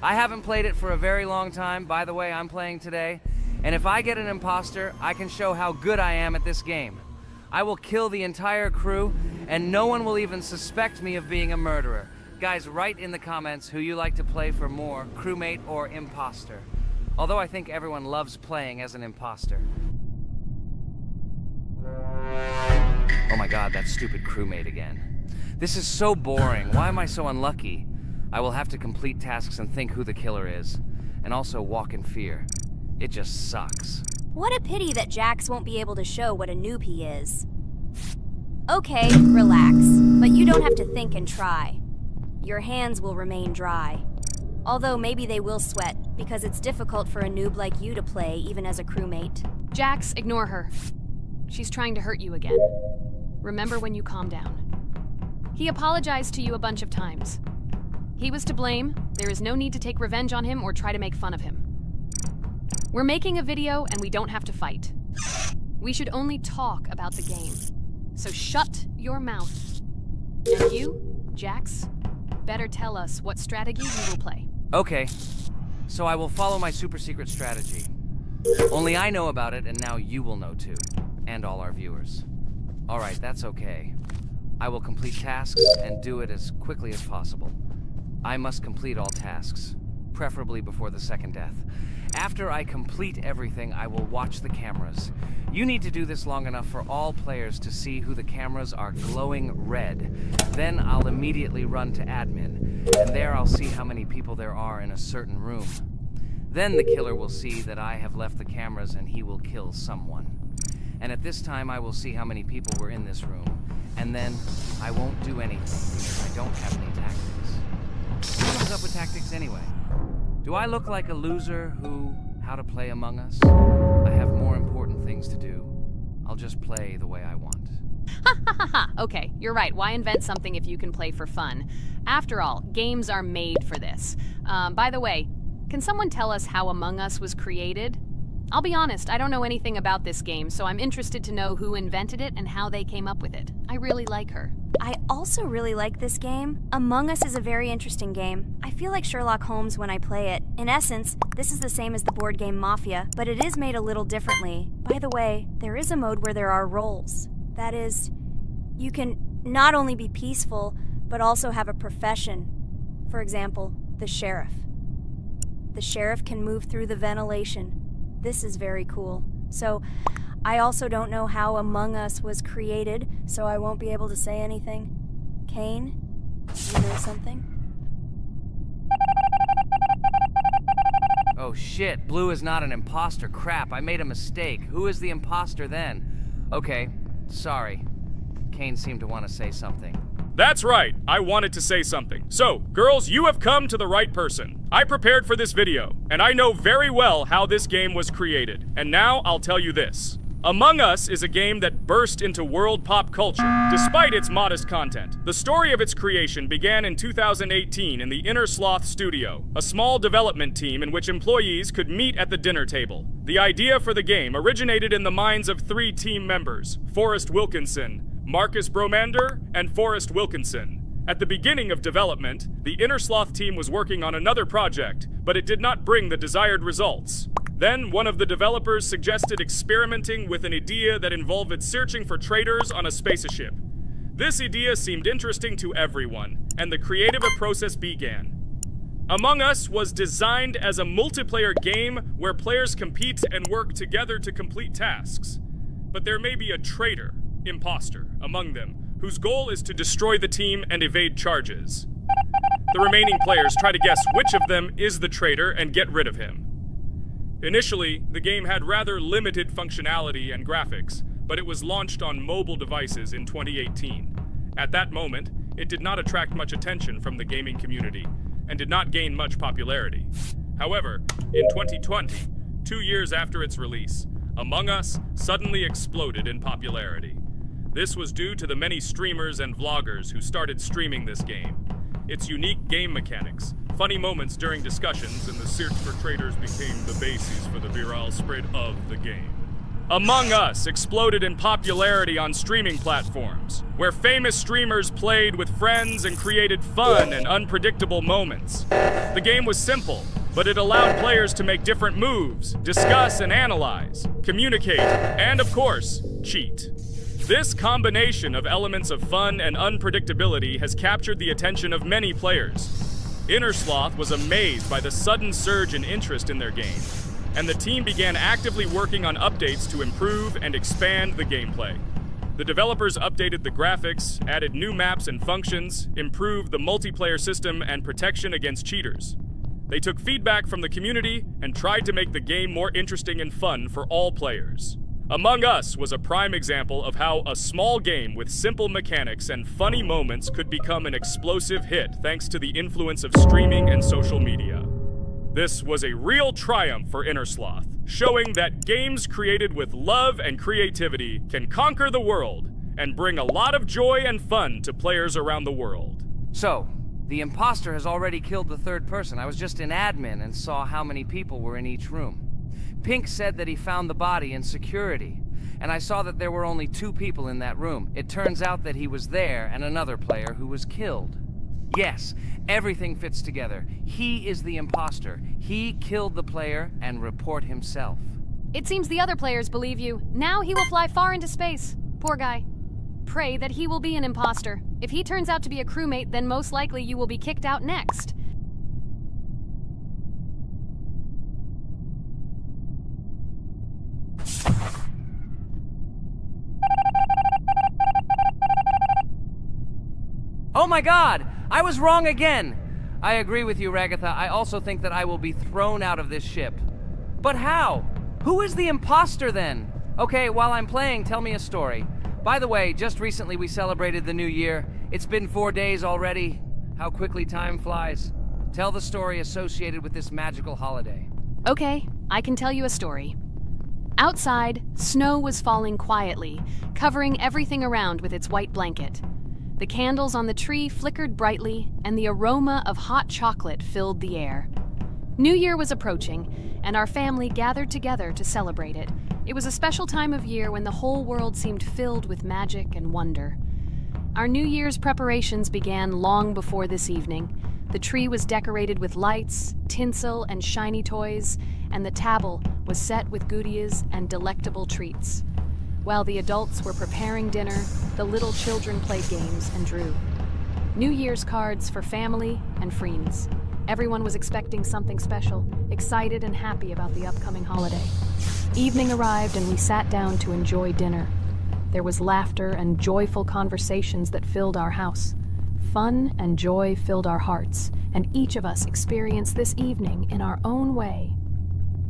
I haven't played it for a very long time. By the way, I'm playing today. And if I get an imposter, I can show how good I am at this game. I will kill the entire crew, and no one will even suspect me of being a murderer. Guys, write in the comments who you like to play for more, crewmate or imposter. Although I think everyone loves playing as an imposter. Oh my god, that stupid crewmate again. This is so boring. Why am I so unlucky? I will have to complete tasks and think who the killer is, and also walk in fear. It just sucks. What a pity that Jax won't be able to show what a noob he is. Okay, relax, but you don't have to think and try. Your hands will remain dry. Although maybe they will sweat, because it's difficult for a noob like you to play, even as a crewmate. Jax, ignore her. She's trying to hurt you again. Remember when you calm down. He apologized to you a bunch of times. He was to blame. There is no need to take revenge on him or try to make fun of him. We're making a video and we don't have to fight. We should only talk about the game. So shut your mouth. And you, Jax, better tell us what strategy you will play. Okay, so I will follow my super secret strategy. Only I know about it, and now you will know too. And all our viewers. Alright, that's okay. I will complete tasks and do it as quickly as possible. I must complete all tasks, preferably before the second death. After I complete everything, I will watch the cameras. You need to do this long enough for all players to see who the cameras are glowing red. Then I'll immediately run to admin, and there I'll see how many people there are in a certain room. Then the killer will see that I have left the cameras and he will kill someone. And at this time I will see how many people were in this room. And then I won't do anything because I don't have any tactics. What comes up with tactics anyway? Do I look like a loser who, how to play Among Us? I have more important things to do. I'll just play the way I want. Ha ha ha ha! Okay, you're right. Why invent something if you can play for fun? After all, games are made for this. By the way, can someone tell us how Among Us was created? I'll be honest, I don't know anything about this game, so I'm interested to know who invented it and how they came up with it. I really like her. I also really like this game. Among Us is a very interesting game. I feel like Sherlock Holmes when I play it. In essence, this is the same as the board game Mafia, but it is made a little differently. By the way, there is a mode where there are roles. That is, you can not only be peaceful, but also have a profession. For example, the sheriff. The sheriff can move through the ventilation. This is very cool. So, I also don't know how Among Us was created, so I won't be able to say anything. Kane, you know something? Oh shit, Blue is not an imposter. Crap, I made a mistake. Who is the imposter then? Okay, sorry. Kane seemed to want to say something. That's right, I wanted to say something. So, girls, you have come to the right person. I prepared for this video, and I know very well how this game was created. And now I'll tell you this. Among Us is a game that burst into world pop culture, despite its modest content. The story of its creation began in 2018 in the Inner Sloth Studio, a small development team in which employees could meet at the dinner table. The idea for the game originated in the minds of 3 team members, Forrest Wilkinson, Marcus Bromander, and Forrest Wilkinson. At the beginning of development, the Inner Sloth team was working on another project, but it did not bring the desired results. Then, one of the developers suggested experimenting with an idea that involved searching for traitors on a spaceship. This idea seemed interesting to everyone, and the creative process began. Among Us was designed as a multiplayer game where players compete and work together to complete tasks. But there may be a traitor, imposter, among them, whose goal is to destroy the team and evade charges. The remaining players try to guess which of them is the traitor and get rid of him. Initially, the game had rather limited functionality and graphics, but it was launched on mobile devices in 2018. At that moment, it did not attract much attention from the gaming community, and did not gain much popularity. However, in 2020, 2 years after its release, Among Us suddenly exploded in popularity. This was due to the many streamers and vloggers who started streaming this game. Its unique game mechanics, funny moments during discussions, and the search for traitors became the basis for the viral spread of the game. Among Us exploded in popularity on streaming platforms, where famous streamers played with friends and created fun and unpredictable moments. The game was simple, but it allowed players to make different moves, discuss and analyze, communicate, and of course, cheat. This combination of elements of fun and unpredictability has captured the attention of many players. Innersloth was amazed by the sudden surge in interest in their game, and the team began actively working on updates to improve and expand the gameplay. The developers updated the graphics, added new maps and functions, improved the multiplayer system and protection against cheaters. They took feedback from the community and tried to make the game more interesting and fun for all players. Among Us was a prime example of how a small game with simple mechanics and funny moments could become an explosive hit thanks to the influence of streaming and social media. This was a real triumph for Innersloth, showing that games created with love and creativity can conquer the world and bring a lot of joy and fun to players around the world. So, the imposter has already killed the third person. I was just in admin and saw how many people were in each room. Pink said that he found the body in security, and I saw that there were only 2 people in that room. It turns out that he was there and another player who was killed. Yes, everything fits together. He is the imposter. He killed the player and report himself. It seems the other players believe you. Now he will fly far into space. Poor guy. Pray that he will be an imposter. If he turns out to be a crewmate, then most likely you will be kicked out next. Oh my god! I was wrong again! I agree with you, Ragatha. I also think that I will be thrown out of this ship. But how? Who is the imposter then? Okay, while I'm playing, tell me a story. By the way, just recently we celebrated the new year. It's been 4 days already. How quickly time flies. Tell the story associated with this magical holiday. Okay, I can tell you a story. Outside, snow was falling quietly, covering everything around with its white blanket. The candles on the tree flickered brightly, and the aroma of hot chocolate filled the air. New Year was approaching, and our family gathered together to celebrate it. It was a special time of year when the whole world seemed filled with magic and wonder. Our New Year's preparations began long before this evening. The tree was decorated with lights, tinsel, and shiny toys, and the table was set with goodies and delectable treats. While the adults were preparing dinner, the little children played games and drew. New Year's cards for family and friends. Everyone was expecting something special, excited and happy about the upcoming holiday. Evening arrived and we sat down to enjoy dinner. There was laughter and joyful conversations that filled our house. Fun and joy filled our hearts, and each of us experienced this evening in our own way.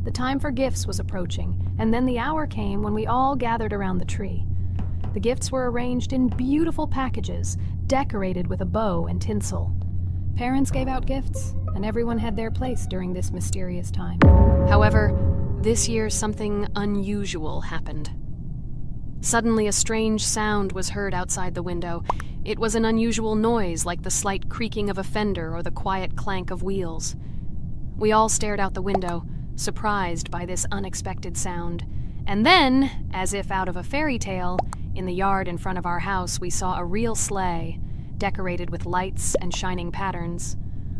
The time for gifts was approaching, and then the hour came when we all gathered around the tree. The gifts were arranged in beautiful packages, decorated with a bow and tinsel. Parents gave out gifts, and everyone had their place during this mysterious time. However, this year something unusual happened. Suddenly a strange sound was heard outside the window. It was an unusual noise, like the slight creaking of a fender or the quiet clank of wheels. We all stared out the window, surprised by this unexpected sound. And then, as if out of a fairy tale, in the yard in front of our house we saw a real sleigh, decorated with lights and shining patterns.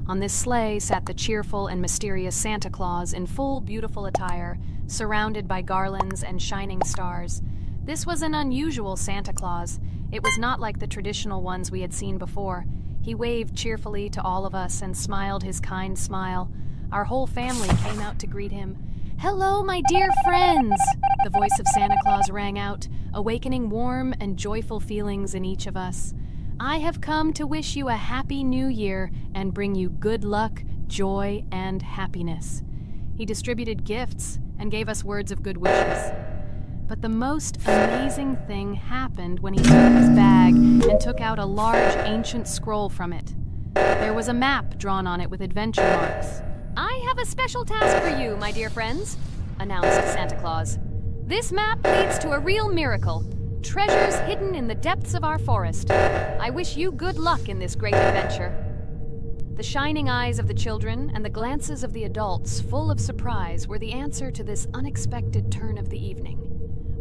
On this sleigh sat the cheerful and mysterious Santa Claus in full beautiful attire, surrounded by garlands and shining stars. This was an unusual Santa Claus. It was not like the traditional ones we had seen before. He waved cheerfully to all of us and smiled his kind smile. Our whole family came out to greet him. "Hello, my dear friends!" The voice of Santa Claus rang out, awakening warm and joyful feelings in each of us. "I have come to wish you a happy new year and bring you good luck, joy, and happiness." He distributed gifts and gave us words of good wishes. But the most amazing thing happened when he took his bag and took out a large ancient scroll from it. There was a map drawn on it with adventure marks. "I have a special task for you, my dear friends," announced Santa Claus. "This map leads to a real miracle. Treasures hidden in the depths of our forest. I wish you good luck in this great adventure." The shining eyes of the children and the glances of the adults, full of surprise, were the answer to this unexpected turn of the evening.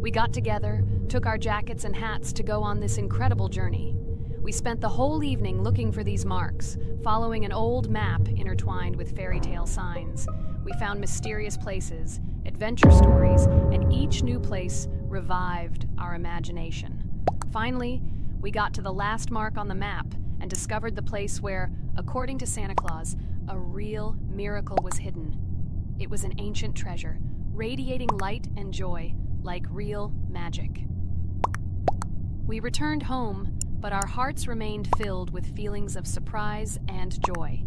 We got together, took our jackets and hats to go on this incredible journey. We spent the whole evening looking for these marks, following an old map intertwined with fairy tale signs. We found mysterious places, adventure stories, and each new place revived our imagination. Finally, we got to the last mark on the map and discovered the place where, according to Santa Claus, a real miracle was hidden. It was an ancient treasure, radiating light and joy like real magic. We returned home, but our hearts remained filled with feelings of surprise and joy.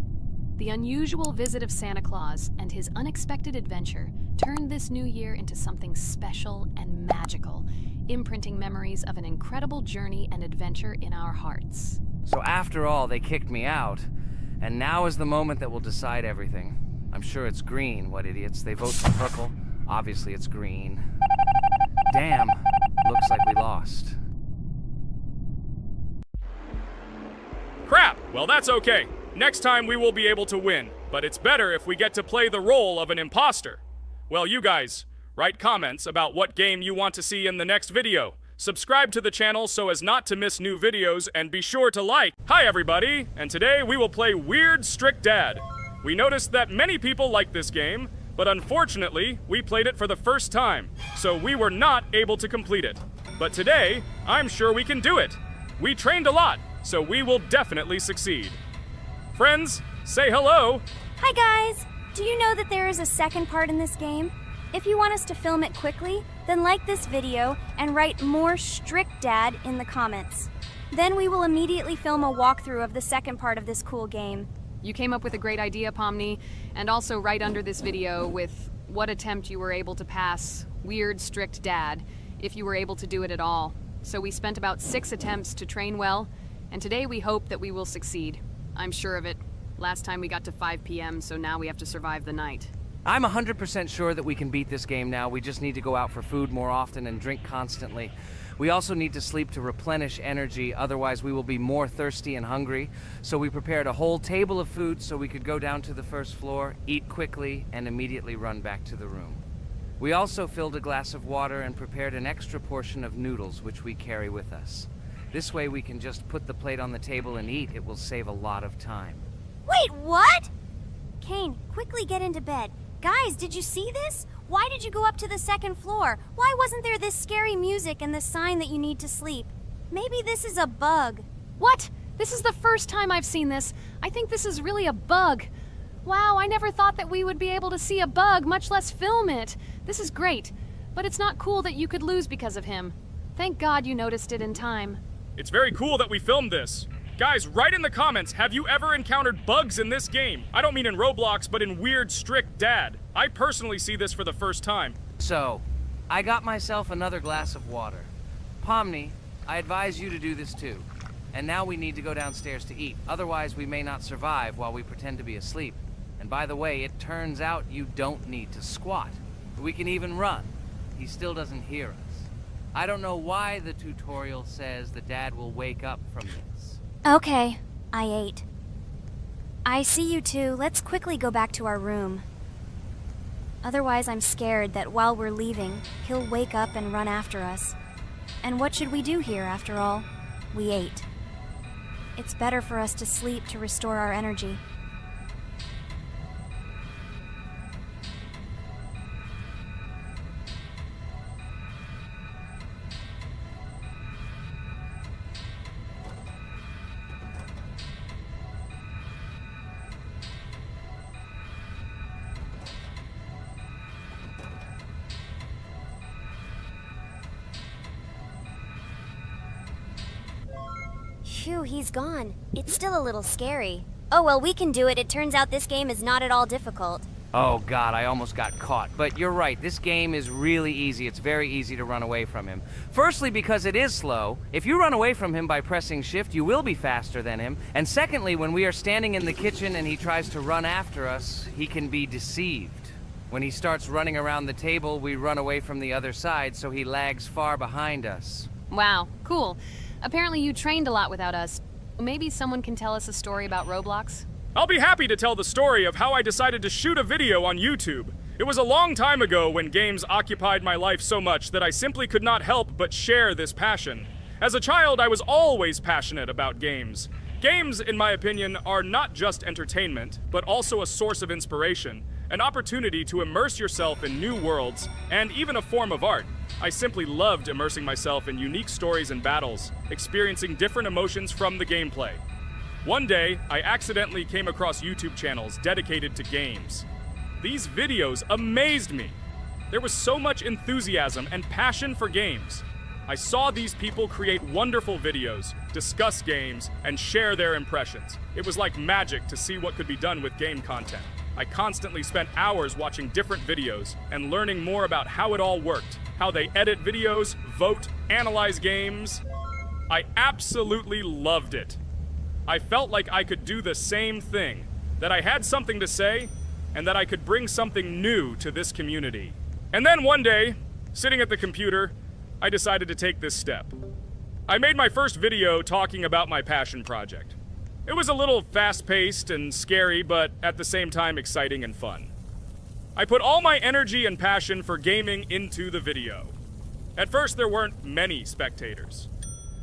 The unusual visit of Santa Claus and his unexpected adventure turned this new year into something special and magical, imprinting memories of an incredible journey and adventure in our hearts. So after all, they kicked me out, and now is the moment that will decide everything. I'm sure it's green, what idiots. They vote for purple. Obviously it's green. Damn, looks like we lost. Crap! Well, that's okay. Next time we will be able to win, but it's better if we get to play the role of an imposter. Well, you guys, write comments about what game you want to see in the next video. Subscribe to the channel so as not to miss new videos, and be sure to like. Hi everybody, and today we will play Weird Strict Dad. We noticed that many people like this game, but unfortunately, we played it for the first time, so we were not able to complete it. But today, I'm sure we can do it. We trained a lot, so we will definitely succeed. Friends, say hello. Hi guys! Do you know that there is a second part in this game? If you want us to film it quickly, then like this video and write more Strict Dad in the comments. Then we will immediately film a walkthrough of the second part of this cool game. You came up with a great idea, Pomni, and also right under this video with what attempt you were able to pass Weird Strict Dad, if you were able to do it at all. So we spent about 6 attempts to train well, and today we hope that we will succeed. I'm sure of it. Last time we got to 5 p.m., so now we have to survive the night. I'm 100% sure that we can beat this game now. We just need to go out for food more often and drink constantly. We also need to sleep to replenish energy, otherwise we will be more thirsty and hungry. So we prepared a whole table of food so we could go down to the first floor, eat quickly, and immediately run back to the room. We also filled a glass of water and prepared an extra portion of noodles, which we carry with us. This way we can just put the plate on the table and eat. It will save a lot of time. Wait, what? Kane, quickly get into bed. Guys, did you see this? Why did you go up to the second floor? Why wasn't there this scary music and the sign that you need to sleep? Maybe this is a bug. What? This is the first time I've seen this. I think this is really a bug. Wow, I never thought that we would be able to see a bug, much less film it. This is great, but it's not cool that you could lose because of him. Thank God you noticed it in time. It's very cool that we filmed this. Guys, write in the comments, have you ever encountered bugs in this game? I don't mean in Roblox, but in Weird Strict Dad. I personally see this for the first time. So, I got myself another glass of water. Pomni, I advise you to do this too. And now we need to go downstairs to eat. Otherwise, we may not survive while we pretend to be asleep. And by the way, it turns out you don't need to squat. We can even run. He still doesn't hear us. I don't know why the tutorial says that Dad will wake up from this. Okay, I ate. I see you two. Let's quickly go back to our room. Otherwise, I'm scared that while we're leaving, he'll wake up and run after us. And what should we do here, after all? We ate. It's better for us to sleep to restore our energy. Phew, he's gone. It's still a little scary. Oh well, we can do it. It turns out this game is not at all difficult. Oh God, I almost got caught. But you're right, this game is really easy. It's very easy to run away from him. Firstly, because it is slow. If you run away from him by pressing shift, you will be faster than him. And secondly, when we are standing in the kitchen and he tries to run after us, he can be deceived. When he starts running around the table, we run away from the other side, so he lags far behind us. Wow, cool. Apparently you trained a lot without us. Maybe someone can tell us a story about Roblox? I'll be happy to tell the story of how I decided to shoot a video on YouTube. It was a long time ago when games occupied my life so much that I simply could not help but share this passion. As a child, I was always passionate about games. Games, in my opinion, are not just entertainment, but also a source of inspiration, an opportunity to immerse yourself in new worlds, and even a form of art. I simply loved immersing myself in unique stories and battles, experiencing different emotions from the gameplay. One day, I accidentally came across YouTube channels dedicated to games. These videos amazed me. There was so much enthusiasm and passion for games. I saw these people create wonderful videos, discuss games, and share their impressions. It was like magic to see what could be done with game content. I constantly spent hours watching different videos and learning more about how it all worked, how they edit videos, vote, analyze games. I absolutely loved it. I felt like I could do the same thing, that I had something to say, and that I could bring something new to this community. And then one day, sitting at the computer, I decided to take this step. I made my first video talking about my passion project. It was a little fast-paced and scary, but at the same time exciting and fun. I put all my energy and passion for gaming into the video. At first, there weren't many spectators.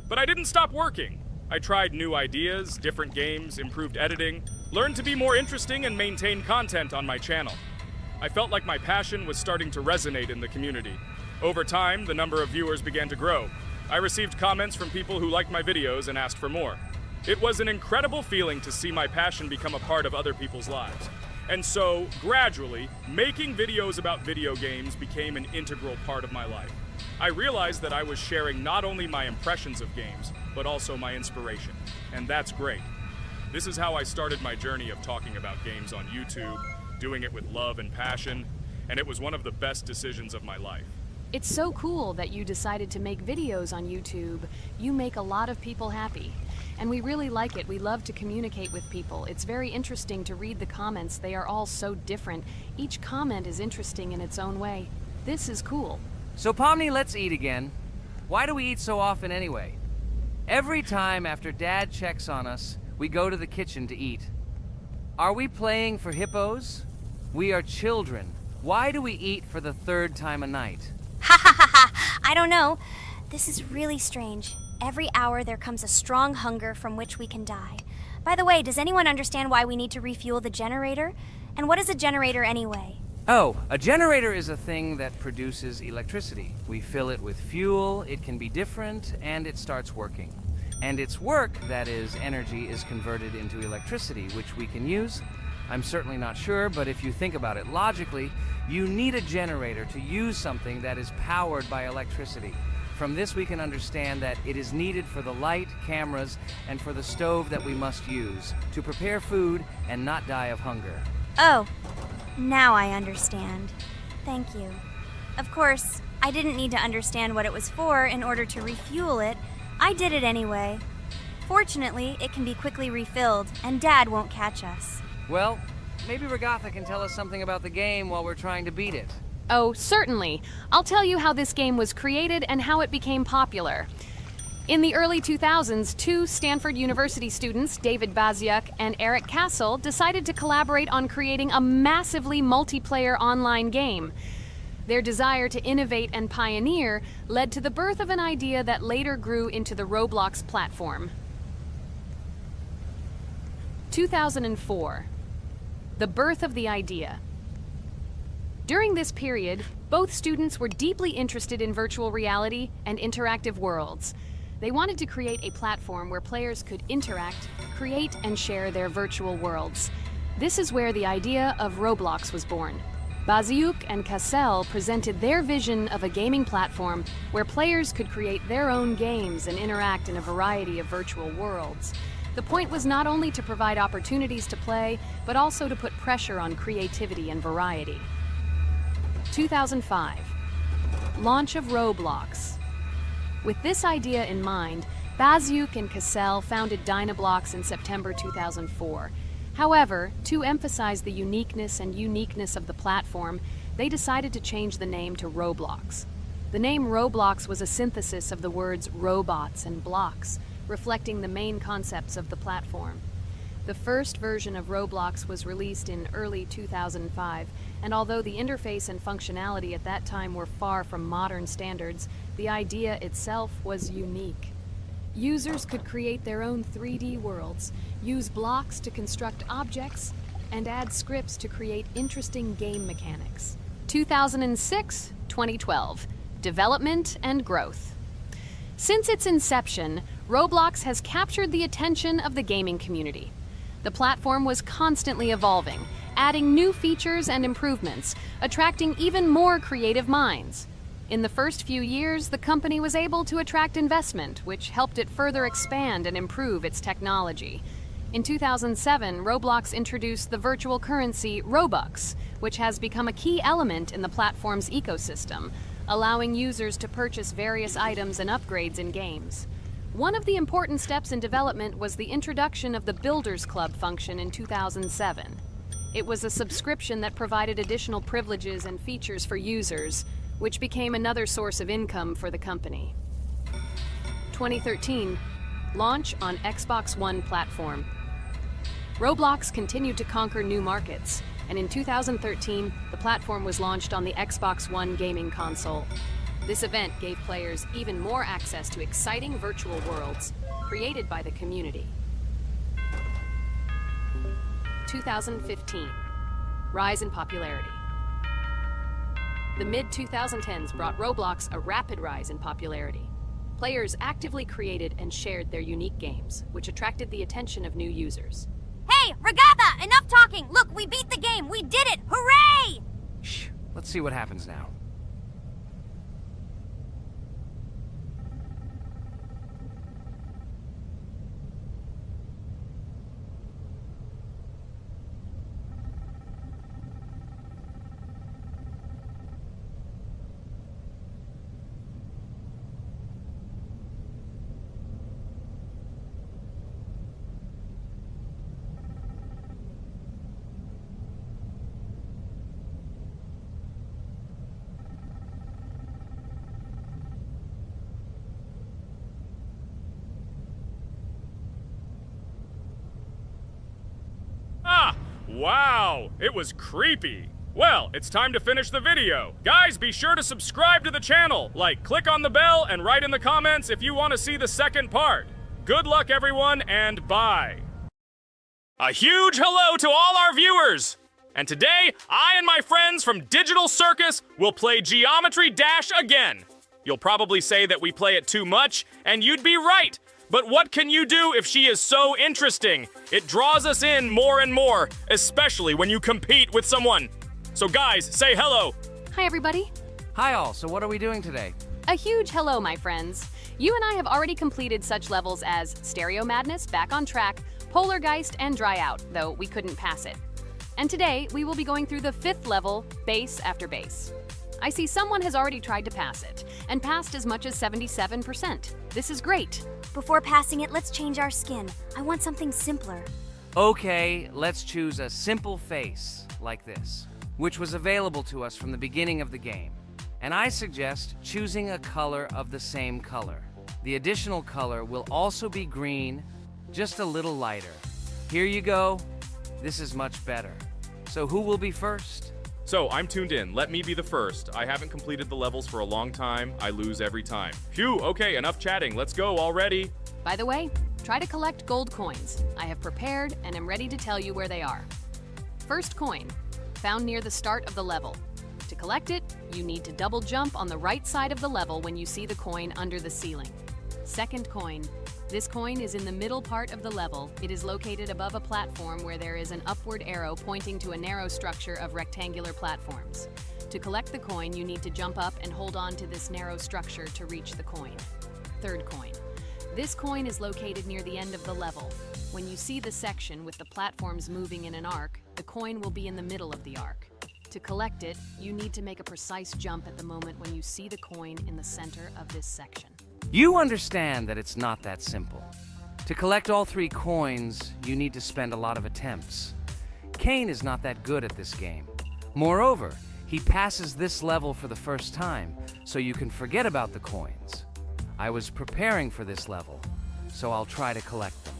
But I didn't stop working. I tried new ideas, different games, improved editing, learned to be more interesting, and maintain content on my channel. I felt like my passion was starting to resonate in the community. Over time, the number of viewers began to grow. I received comments from people who liked my videos and asked for more. It was an incredible feeling to see my passion become a part of other people's lives. And so, gradually, making videos about video games became an integral part of my life. I realized that I was sharing not only my impressions of games, but also my inspiration. And that's great. This is how I started my journey of talking about games on YouTube, doing it with love and passion, and it was one of the best decisions of my life. It's so cool that you decided to make videos on YouTube. You make a lot of people happy. And we really like it. We love to communicate with people. It's very interesting to read the comments. They are all so different. Each comment is interesting in its own way. This is cool. So, Pomni, let's eat again. Why do we eat so often anyway? Every time after Dad checks on us, we go to the kitchen to eat. Are we playing for hippos? We are children. Why do we eat for the third time a night? Ha ha ha ha! I don't know. This is really strange. Every hour there comes a strong hunger from which we can die. By the way, does anyone understand why we need to refuel the generator? And what is a generator anyway? Oh, a generator is a thing that produces electricity. We fill it with fuel, it can be different, and it starts working. And its work, that is, energy, is converted into electricity, which we can use. I'm certainly not sure, but if you think about it logically, you need a generator to use something that is powered by electricity. From this we can understand that it is needed for the light, cameras, and for the stove that we must use, to prepare food and not die of hunger. Oh, now I understand. Thank you. Of course, I didn't need to understand what it was for in order to refuel it. I did it anyway. Fortunately, it can be quickly refilled, and Dad won't catch us. Well, maybe Regatha can tell us something about the game while we're trying to beat it. Oh, certainly. I'll tell you how this game was created and how it became popular. In the early 2000s, two Stanford University students, David Baziuk and Eric Castle, decided to collaborate on creating a massively multiplayer online game. Their desire to innovate and pioneer led to the birth of an idea that later grew into the Roblox platform. 2004. The birth of the idea. During this period, both students were deeply interested in virtual reality and interactive worlds. They wanted to create a platform where players could interact, create, and share their virtual worlds. This is where the idea of Roblox was born. Baziuk and Cassell presented their vision of a gaming platform where players could create their own games and interact in a variety of virtual worlds. The point was not only to provide opportunities to play, but also to put pressure on creativity and variety. 2005. Launch of Roblox. With this idea in mind, Baziuk and Cassell founded Dynablocks in September 2004. However, to emphasize the uniqueness of the platform, they decided to change the name to Roblox. The name Roblox was a synthesis of the words robots and blocks, reflecting the main concepts of the platform. The first version of Roblox was released in early 2005, and although the interface and functionality at that time were far from modern standards, the idea itself was unique. Users could create their own 3D worlds, use blocks to construct objects, and add scripts to create interesting game mechanics. 2006-2012, development and growth. Since its inception, Roblox has captured the attention of the gaming community. The platform was constantly evolving, adding new features and improvements, attracting even more creative minds. In the first few years, the company was able to attract investment, which helped it further expand and improve its technology. In 2007, Roblox introduced the virtual currency Robux, which has become a key element in the platform's ecosystem, allowing users to purchase various items and upgrades in games. One of the important steps in development was the introduction of the Builders Club function in 2007. It was a subscription that provided additional privileges and features for users, which became another source of income for the company. 2013, launch on Xbox One platform. Roblox continued to conquer new markets, and in 2013, the platform was launched on the Xbox One gaming console. This event gave players even more access to exciting virtual worlds created by the community. 2015, rise in popularity. The mid-2010s brought Roblox a rapid rise in popularity. Players actively created and shared their unique games, which attracted the attention of new users. Hey, Regatha! Enough talking! Look, we beat the game! We did it! Hooray! Shh, let's see what happens now. Wow, it was creepy. Well, it's time to finish the video. Guys, be sure to subscribe to the channel, click on the bell, and write in the comments if you want to see the second part. Good luck, everyone, and bye. A huge hello to all our viewers! And today, I and my friends from Digital Circus will play Geometry Dash again. You'll probably say that we play it too much, and you'd be right. But what can you do if she is so interesting? It draws us in more and more, especially when you compete with someone. So guys, say hello. Hi, everybody. Hi all, so what are we doing today? A huge hello, my friends. You and I have already completed such levels as Stereo Madness, Back on Track, Polargeist, and Dry Out, though we couldn't pass it. And today, we will be going through the 5th level, Base After Base. I see someone has already tried to pass it, and passed as much as 77%. This is great. Before passing it, let's change our skin. I want something simpler. Okay, let's choose a simple face, like this, which was available to us from the beginning of the game. And I suggest choosing a color of the same color. The additional color will also be green, just a little lighter. Here you go. This is much better. So who will be first? So, I'm tuned in. Let me be the first. I haven't completed the levels for a long time. I lose every time. Phew, okay, enough chatting. Let's go already. By the way, try to collect gold coins. I have prepared and am ready to tell you where they are. First coin, found near the start of the level. To collect it, you need to double jump on the right side of the level when you see the coin under the ceiling. Second coin. This coin is in the middle part of the level. It is located above a platform where there is an upward arrow pointing to a narrow structure of rectangular platforms. To collect the coin, you need to jump up and hold on to this narrow structure to reach the coin. Third coin. This coin is located near the end of the level. When you see the section with the platforms moving in an arc, the coin will be in the middle of the arc. To collect it, you need to make a precise jump at the moment when you see the coin in the center of this section. You understand that it's not that simple. To collect all 3 coins, you need to spend a lot of attempts. Kane is not that good at this game. Moreover, he passes this level for the first time, so you can forget about the coins. I was preparing for this level, so I'll try to collect them.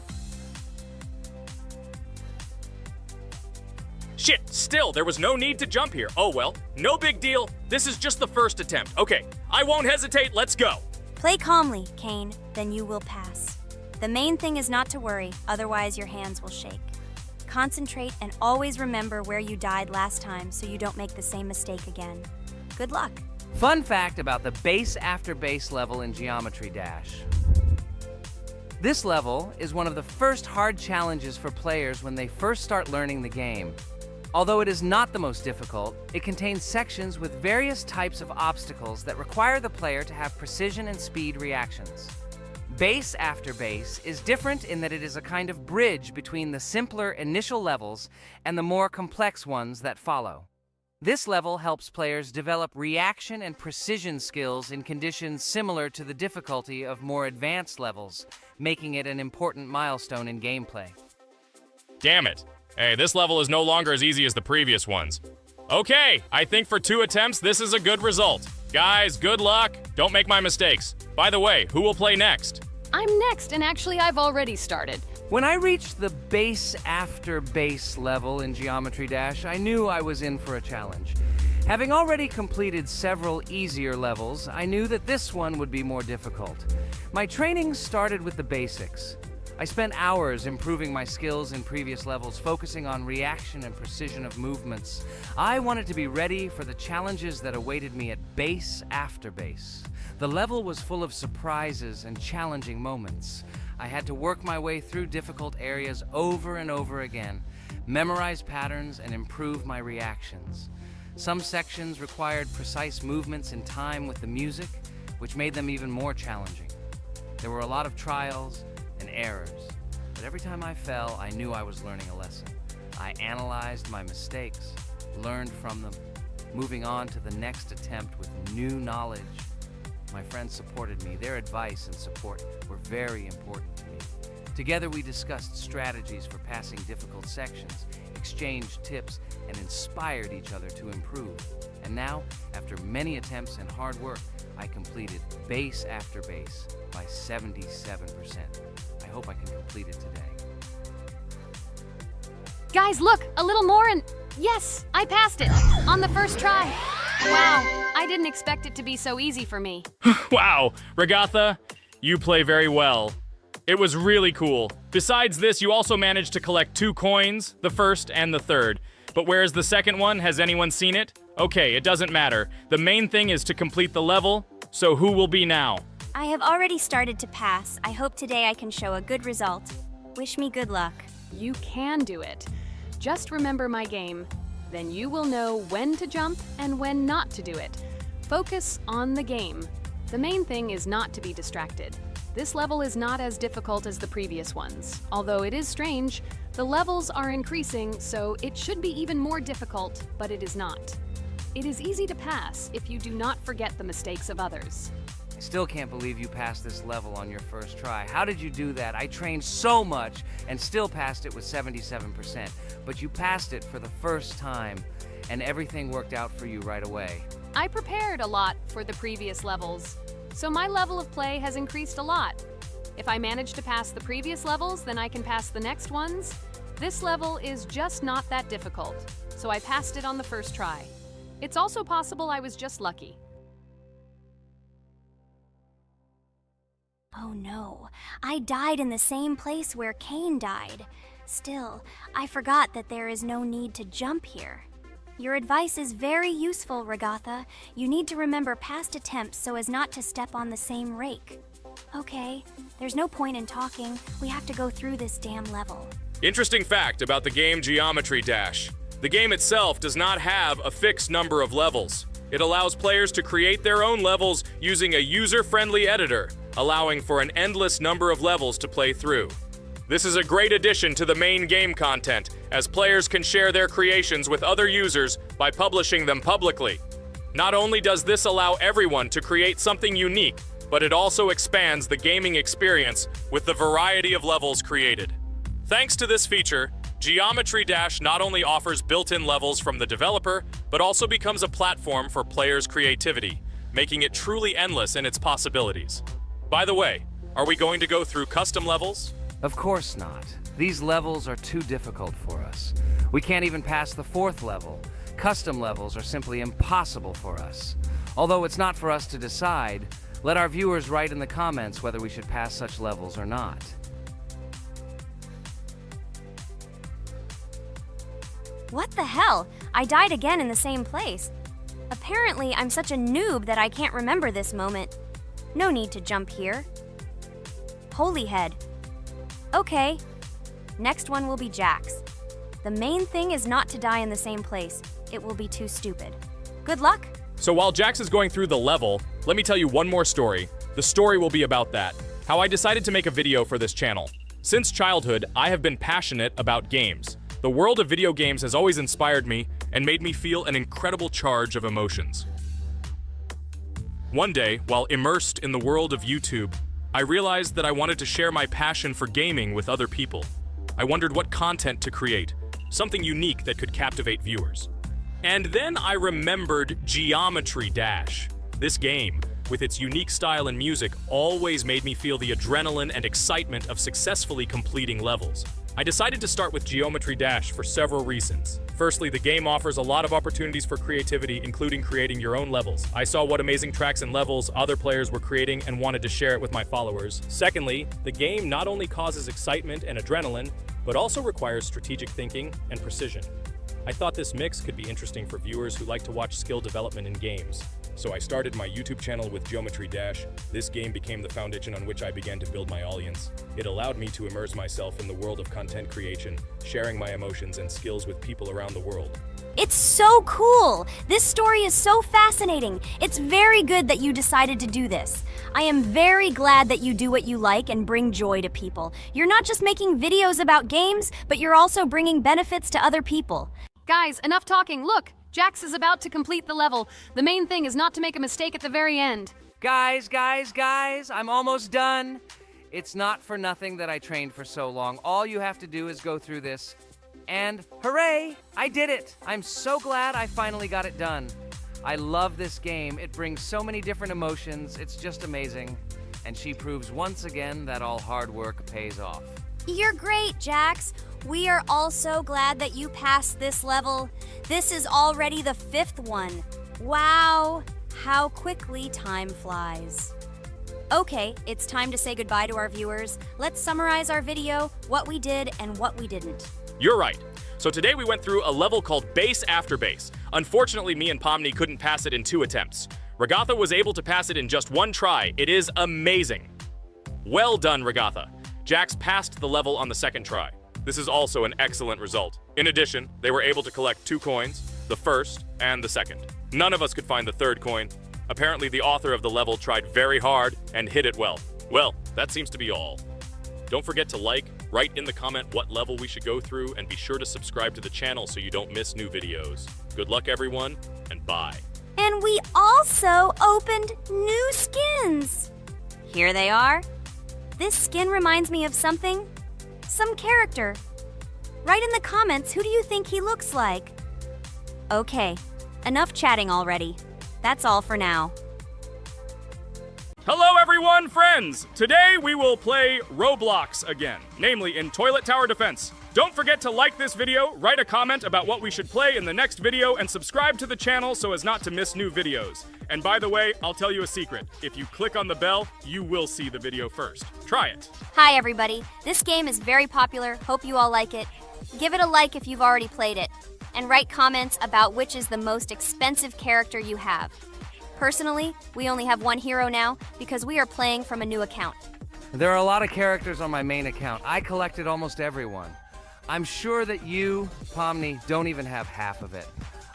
Shit, still, there was no need to jump here. Oh well, no big deal. This is just the first attempt. Okay, I won't hesitate, let's go. Play calmly, Kane, then you will pass. The main thing is not to worry, otherwise your hands will shake. Concentrate and always remember where you died last time so you don't make the same mistake again. Good luck. Fun fact about the base after base level in Geometry Dash. This level is one of the first hard challenges for players when they first start learning the game. Although it is not the most difficult, it contains sections with various types of obstacles that require the player to have precision and speed reactions. Base after base is different in that it is a kind of bridge between the simpler initial levels and the more complex ones that follow. This level helps players develop reaction and precision skills in conditions similar to the difficulty of more advanced levels, making it an important milestone in gameplay. Damn it. Hey, this level is no longer as easy as the previous ones. Okay, I think for 2 attempts, this is a good result. Guys, good luck. Don't make my mistakes. By the way, who will play next? I'm next, and actually I've already started. When I reached the base after base level in Geometry Dash, I knew I was in for a challenge. Having already completed several easier levels, I knew that this one would be more difficult. My training started with the basics. I spent hours improving my skills in previous levels, focusing on reaction and precision of movements. I wanted to be ready for the challenges that awaited me at base after base. The level was full of surprises and challenging moments. I had to work my way through difficult areas over and over again, memorize patterns, and improve my reactions. Some sections required precise movements in time with the music, which made them even more challenging. There were a lot of trials and errors, but every time I fell, I knew I was learning a lesson. I analyzed my mistakes, learned from them, moving on to the next attempt with new knowledge. My friends supported me. Their advice and support were very important to me. Together we discussed strategies for passing difficult sections, exchanged tips, and inspired each other to improve. And now, after many attempts and hard work, I completed base after base by 77%. I hope I can complete it today. Guys, look, a little more and yes, I passed it on the first try. Wow, I didn't expect it to be so easy for me. Wow, Regatha, you play very well. It was really cool. Besides this, you also managed to collect 2 coins, the first and the third. But where's the second one? Has anyone seen it? Okay, it doesn't matter. The main thing is to complete the level, so who will be now? I have already started to pass. I hope today I can show a good result. Wish me good luck. You can do it. Just remember my game. Then you will know when to jump and when not to do it. Focus on the game. The main thing is not to be distracted. This level is not as difficult as the previous ones. Although it is strange, the levels are increasing, so it should be even more difficult, but it is not. It is easy to pass if you do not forget the mistakes of others. I still can't believe you passed this level on your first try. How did you do that? I trained so much and still passed it with 77%. But you passed it for the first time, and everything worked out for you right away. I prepared a lot for the previous levels, so my level of play has increased a lot. If I manage to pass the previous levels, then I can pass the next ones. This level is just not that difficult, so I passed it on the first try. It's also possible I was just lucky. Oh no, I died in the same place where Kane died. Still, I forgot that there is no need to jump here. Your advice is very useful, Regatha. You need to remember past attempts so as not to step on the same rake. Okay, there's no point in talking. We have to go through this damn level. Interesting fact about the game Geometry Dash. The game itself does not have a fixed number of levels. It allows players to create their own levels using a user-friendly editor, allowing for an endless number of levels to play through. This is a great addition to the main game content, as players can share their creations with other users by publishing them publicly. Not only does this allow everyone to create something unique, but it also expands the gaming experience with the variety of levels created. Thanks to this feature, Geometry Dash not only offers built-in levels from the developer, but also becomes a platform for players' creativity, making it truly endless in its possibilities. By the way, are we going to go through custom levels? Of course not. These levels are too difficult for us. We can't even pass the 4th level. Custom levels are simply impossible for us. Although it's not for us to decide, let our viewers write in the comments whether we should pass such levels or not. What the hell? I died again in the same place. Apparently, I'm such a noob that I can't remember this moment. No need to jump here. Holy head. Okay. Next one will be Jax. The main thing is not to die in the same place. It will be too stupid. Good luck. So while Jax is going through the level, let me tell you one more story. The story will be about that. How I decided to make a video for this channel. Since childhood, I have been passionate about games. The world of video games has always inspired me and made me feel an incredible charge of emotions. One day, while immersed in the world of YouTube, I realized that I wanted to share my passion for gaming with other people. I wondered what content to create, something unique that could captivate viewers. And then I remembered Geometry Dash. This game, with its unique style and music, always made me feel the adrenaline and excitement of successfully completing levels. I decided to start with Geometry Dash for several reasons. Firstly, the game offers a lot of opportunities for creativity, including creating your own levels. I saw what amazing tracks and levels other players were creating and wanted to share it with my followers. Secondly, the game not only causes excitement and adrenaline, but also requires strategic thinking and precision. I thought this mix could be interesting for viewers who like to watch skill development in games. So I started my YouTube channel with Geometry Dash. This game became the foundation on which I began to build my audience. It allowed me to immerse myself in the world of content creation, sharing my emotions and skills with people around the world. It's so cool! This story is so fascinating. It's very good that you decided to do this. I am very glad that you do what you like and bring joy to people. You're not just making videos about games, but you're also bringing benefits to other people. Guys, enough talking. Look, Jax is about to complete the level. The main thing is not to make a mistake at the very end. Guys, I'm almost done. It's not for nothing that I trained for so long. All you have to do is go through this. And hooray, I did it. I'm so glad I finally got it done. I love this game. It brings so many different emotions. It's just amazing. And she proves once again that all hard work pays off. You're great, Jax. We are all so glad that you passed this level. This is already the 5th one. Wow, how quickly time flies. Okay, it's time to say goodbye to our viewers. Let's summarize our video, what we did and what we didn't. You're right. So today we went through a level called Base After Base. Unfortunately, me and Pomni couldn't pass it in 2 attempts. Ragatha was able to pass it in just 1 try. It is amazing. Well done, Ragatha. Jax passed the level on the 2nd try. This is also an excellent result. In addition, they were able to collect 2 coins, the 1st and the 2nd. None of us could find the 3rd coin. Apparently, the author of the level tried very hard and hit it well. Well, that seems to be all. Don't forget to like, write in the comment what level we should go through, and be sure to subscribe to the channel so you don't miss new videos. Good luck, everyone, and bye. And we also opened new skins. Here they are. This skin reminds me of something. Some character. Write in the comments, who do you think he looks like? Okay, enough chatting already. That's all for now. Hello everyone, friends! Today we will play Roblox again, namely in Toilet Tower Defense. Don't forget to like this video, write a comment about what we should play in the next video, and subscribe to the channel so as not to miss new videos. And by the way, I'll tell you a secret. If you click on the bell, you will see the video first. Try it. Hi everybody. This game is very popular. Hope you all like it. Give it a like if you've already played it. And write comments about which is the most expensive character you have. Personally, we only have 1 hero now because we are playing from a new account. There are a lot of characters on my main account. I collected almost everyone. I'm sure that you, Pomni, don't even have half of it.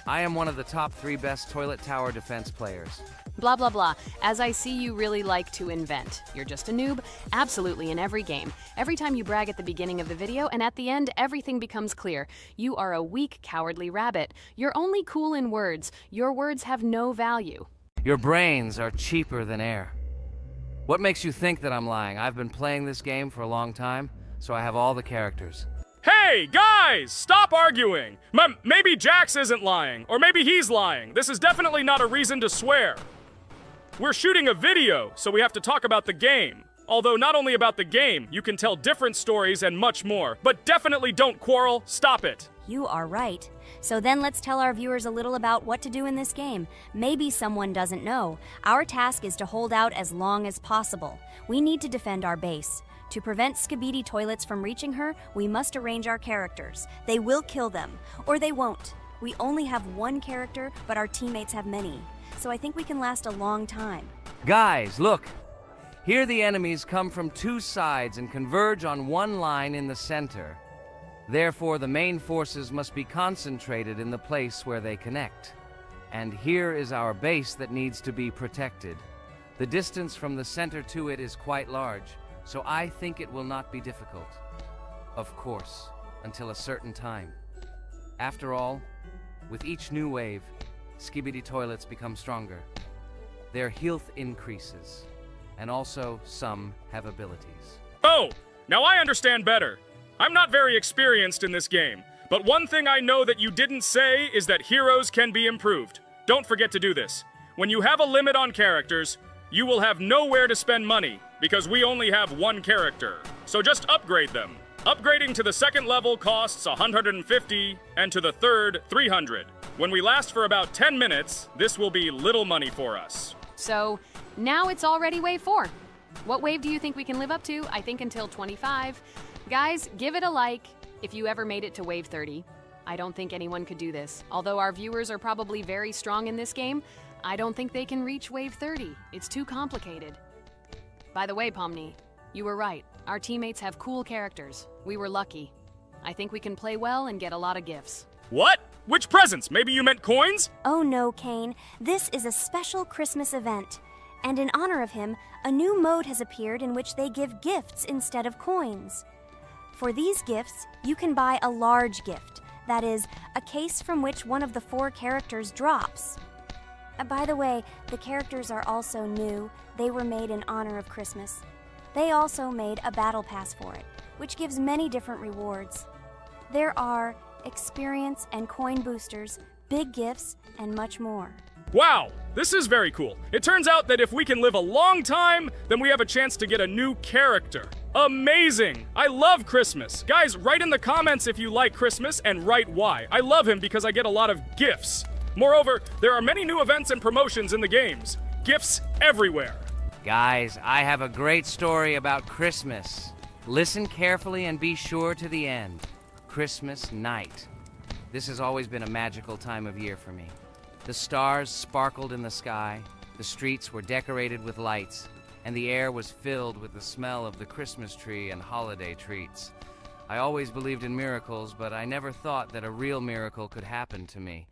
I am one of the top 3 best Toilet Tower Defense players. Blah, blah, blah. As I see, you really like to invent. You're just a noob, absolutely in every game. Every time you brag at the beginning of the video, and at the end, everything becomes clear. You are a weak, cowardly rabbit. You're only cool in words. Your words have no value. Your brains are cheaper than air. What makes you think that I'm lying? I've been playing this game for a long time, so I have all the characters. Hey, guys! Stop arguing! Maybe Jax isn't lying, or maybe he's lying. This is definitely not a reason to swear. We're shooting a video, so we have to talk about the game. Although not only about the game, you can tell different stories and much more. But definitely don't quarrel. Stop it. You are right. So then let's tell our viewers a little about what to do in this game. Maybe someone doesn't know. Our task is to hold out as long as possible. We need to defend our base. To prevent Skibidi Toilets from reaching her, we must arrange our characters. They will kill them, or they won't. We only have one character, but our teammates have many. So I think we can last a long time. Guys, look. Here the enemies come from two sides and converge on one line in the center. Therefore, the main forces must be concentrated in the place where they connect. And here is our base that needs to be protected. The distance from the center to it is quite large, so I think it will not be difficult. Of course, until a certain time. After all, with each new wave, Skibidi Toilets become stronger. Their health increases, and also some have abilities. Oh, now I understand better. I'm not very experienced in this game, but one thing I know that you didn't say is that heroes can be improved. Don't forget to do this. When you have a limit on characters, you will have nowhere to spend money, because we only have one character. So just upgrade them. Upgrading to the second level costs 150, and to the third, 300. When we last for about 10 minutes, this will be little money for us. So, now it's already wave 4. What wave do you think we can live up to? I think until 25. Guys, give it a like if you ever made it to wave 30. I don't think anyone could do this. Although our viewers are probably very strong in this game, I don't think they can reach wave 30. It's too complicated. By the way, Pomni, you were right. Our teammates have cool characters. We were lucky. I think we can play well and get a lot of gifts. What? Which presents? Maybe you meant coins? Oh no, Kane. This is a special Christmas event. And in honor of him, a new mode has appeared in which they give gifts instead of coins. For these gifts, you can buy a large gift. That is, a case from which one of the 4 characters drops. By the way, the characters are also new. They were made in honor of Christmas. They also made a battle pass for it, which gives many different rewards. There are experience and coin boosters, big gifts, and much more. Wow, this is very cool. It turns out that if we can live a long time, then we have a chance to get a new character. Amazing! I love Christmas. Guys, write in the comments if you like Christmas and write why. I love him because I get a lot of gifts. Moreover, there are many new events and promotions in the games. Gifts everywhere. Guys, I have a great story about Christmas. Listen carefully and be sure to the end. Christmas night. This has always been a magical time of year for me. The stars sparkled in the sky, the streets were decorated with lights, and the air was filled with the smell of the Christmas tree and holiday treats. I always believed in miracles, but I never thought that a real miracle could happen to me.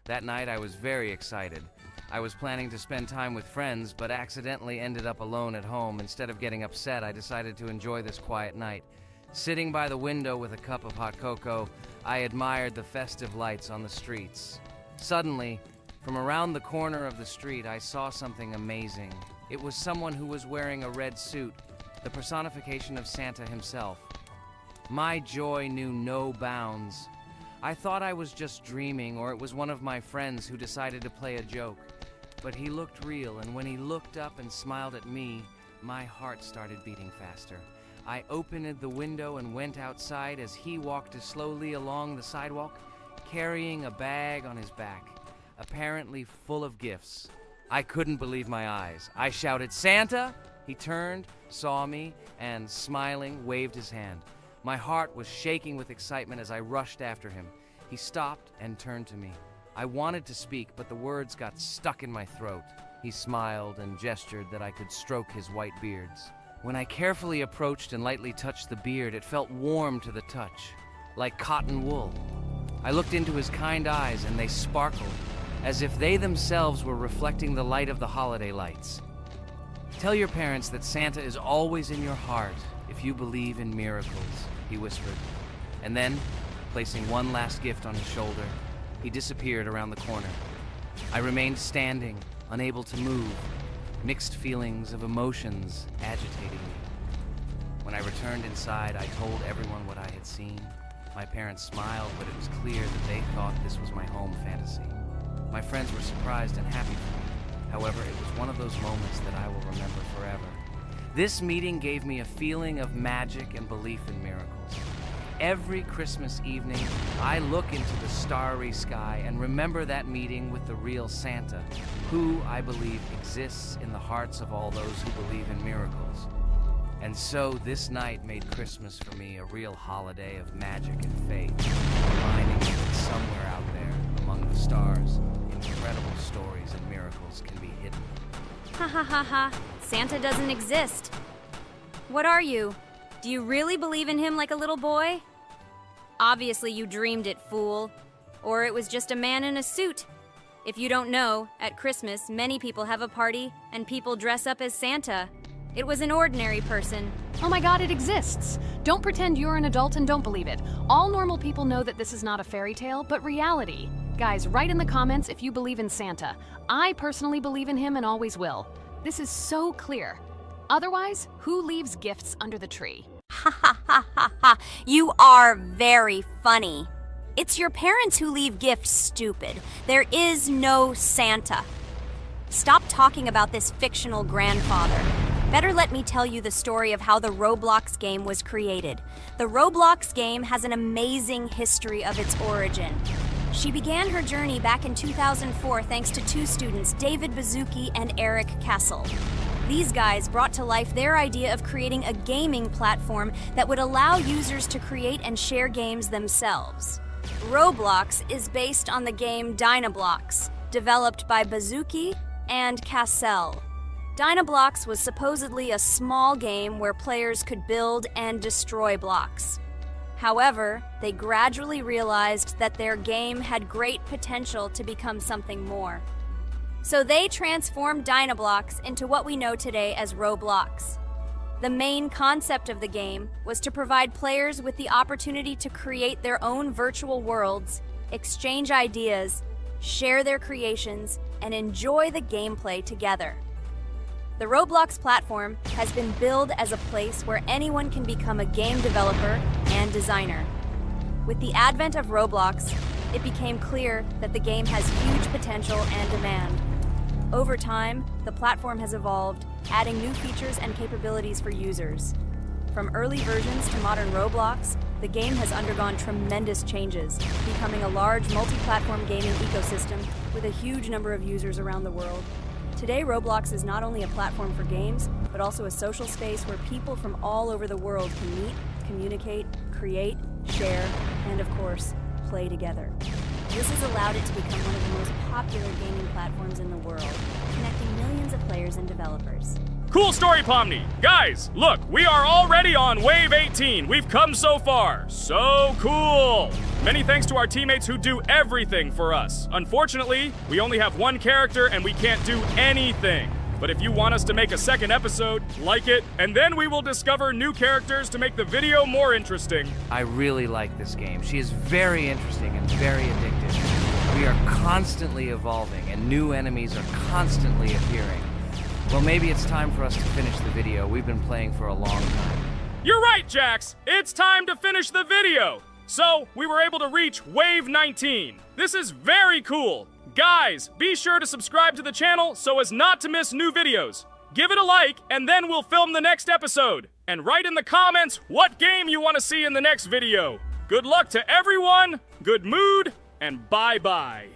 That night I was very excited. I was planning to spend time with friends, but accidentally ended up alone at home. Instead of getting upset, I decided to enjoy this quiet night. Sitting by the window with a cup of hot cocoa, I admired the festive lights on the streets. Suddenly, from around the corner of the street, I saw something amazing. It was someone who was wearing a red suit, the personification of Santa himself. My joy knew no bounds. I thought I was just dreaming, or it was one of my friends who decided to play a joke. But he looked real, and when he looked up and smiled at me, my heart started beating faster. I opened the window and went outside as he walked slowly along the sidewalk, carrying a bag on his back, apparently full of gifts. I couldn't believe my eyes. I shouted, "Santa!" He turned, saw me, and smiling, waved his hand. My heart was shaking with excitement as I rushed after him. He stopped and turned to me. I wanted to speak, but the words got stuck in my throat. He smiled and gestured that I could stroke his white beards. When I carefully approached and lightly touched the beard, it felt warm to the touch, like cotton wool. I looked into his kind eyes, and they sparkled, as if they themselves were reflecting the light of the holiday lights. Tell your parents that Santa is always in your heart if you believe in miracles, he whispered. And then, placing one last gift on his shoulder, he disappeared around the corner. I remained standing, unable to move, mixed feelings of emotions agitating me. When I returned inside, I told everyone what I had seen. My parents smiled, but it was clear that they thought this was my home fantasy. My friends were surprised and happy for me. However, it was one of those moments that I will remember forever. This meeting gave me a feeling of magic and belief in miracles. Every Christmas evening, I look into the starry sky and remember that meeting with the real Santa, who, I believe, exists in the hearts of all those who believe in miracles. And so this night made Christmas for me a real holiday of magic and faith, reminding me that somewhere out there, among the stars, incredible stories and miracles can be hidden. Ha ha ha ha. Santa doesn't exist. What are you? Do you really believe in him like a little boy? Obviously you dreamed it, fool. Or it was just a man in a suit. If you don't know, at Christmas, many people have a party and people dress up as Santa. It was an ordinary person. Oh my god, it exists! Don't pretend you're an adult and don't believe it. All normal people know that this is not a fairy tale, but reality. Guys, write in the comments if you believe in Santa. I personally believe in him and always will. This is so clear. Otherwise, who leaves gifts under the tree? Ha ha ha ha ha. You are very funny. It's your parents who leave gifts, stupid. There is no Santa. Stop talking about this fictional grandfather. Better let me tell you the story of how the Roblox game was created. The Roblox game has an amazing history of its origin. She began her journey back in 2004 thanks to two students, David Bazuki and Eric Castle. These guys brought to life their idea of creating a gaming platform that would allow users to create and share games themselves. Roblox is based on the game Dynablox, developed by Bazuki and Cassell. Dynablox was supposedly a small game where players could build and destroy blocks. However, they gradually realized that their game had great potential to become something more. So they transformed Dynablox into what we know today as Roblox. The main concept of the game was to provide players with the opportunity to create their own virtual worlds, exchange ideas, share their creations, and enjoy the gameplay together. The Roblox platform has been billed as a place where anyone can become a game developer and designer. With the advent of Roblox, it became clear that the game has huge potential and demand. Over time, the platform has evolved, adding new features and capabilities for users. From early versions to modern Roblox, the game has undergone tremendous changes, becoming a large multi-platform gaming ecosystem with a huge number of users around the world. Today, Roblox is not only a platform for games, but also a social space where people from all over the world can meet, communicate, create, share, and of course, play together. This has allowed it to become one of the most popular gaming platforms in the world, connecting millions of players and developers. Cool story, Pomni. Guys, look, we are already on Wave 18. We've come so far. So cool. Many thanks to our teammates who do everything for us. Unfortunately, we only have one character and we can't do anything. But if you want us to make a second episode, like it, and then we will discover new characters to make the video more interesting. I really like this game. She is very interesting and very addictive. We are constantly evolving and new enemies are constantly appearing. Well, maybe it's time for us to finish the video. We've been playing for a long time. You're right, Jax! It's time to finish the video! So, we were able to reach Wave 19. This is very cool! Guys, be sure to subscribe to the channel so as not to miss new videos. Give it a like, and then we'll film the next episode. And write in the comments what game you want to see in the next video. Good luck to everyone, good mood, and bye-bye.